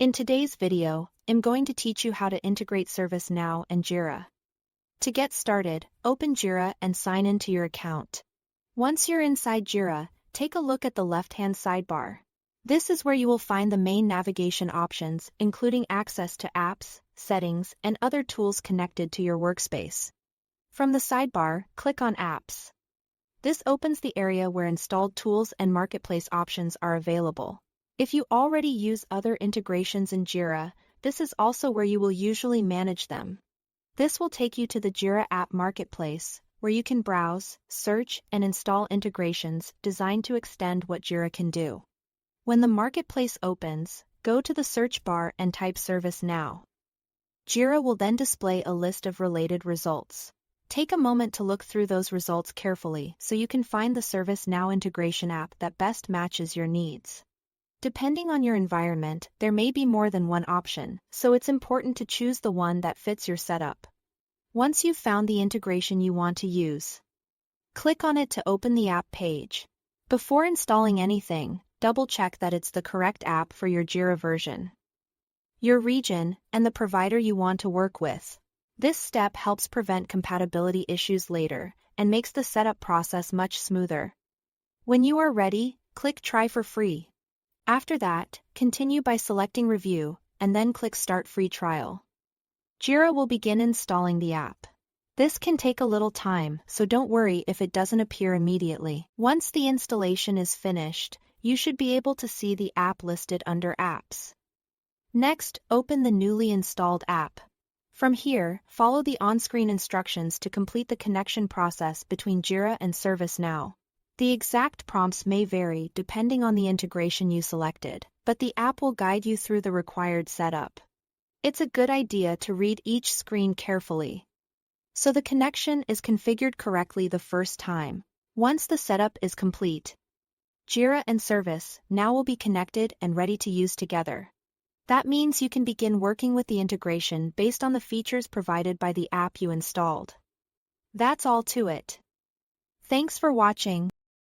In today's video, I'm going to teach you how to integrate ServiceNow and Jira. To get started, open Jira and sign into your account. Once you're inside Jira, take a look at the left-hand sidebar. This is where you will find the main navigation options, including access to apps, settings, and other tools connected to your workspace. From the sidebar, click on Apps. This opens the area where installed tools and marketplace options are available. If you already use other integrations in Jira, this is also where you will usually manage them. This will take you to the Jira App Marketplace, where you can browse, search, and install integrations designed to extend what Jira can do. When the marketplace opens, go to the search bar and type ServiceNow. Jira will then display a list of related results. Take a moment to look through those results carefully so you can find the ServiceNow integration app that best matches your needs. Depending on your environment, there may be more than one option, so it's important to choose the one that fits your setup. Once you've found the integration you want to use, click on it to open the app page. Before installing anything, double-check that it's the correct app for your Jira version, your region, and the provider you want to work with. This step helps prevent compatibility issues later and makes the setup process much smoother. When you are ready, click Try for free. After that, continue by selecting Review, and then click Start Free Trial. Jira will begin installing the app. This can take a little time, so don't worry if it doesn't appear immediately. Once the installation is finished, you should be able to see the app listed under Apps. Next, open the newly installed app. From here, follow the on-screen instructions to complete the connection process between Jira and ServiceNow. The exact prompts may vary depending on the integration you selected, but the app will guide you through the required setup. It's a good idea to read each screen carefully, so the connection is configured correctly the first time. Once the setup is complete, Jira and ServiceNow will be connected and ready to use together. That means you can begin working with the integration based on the features provided by the app you installed. That's all to it. Thanks for watching.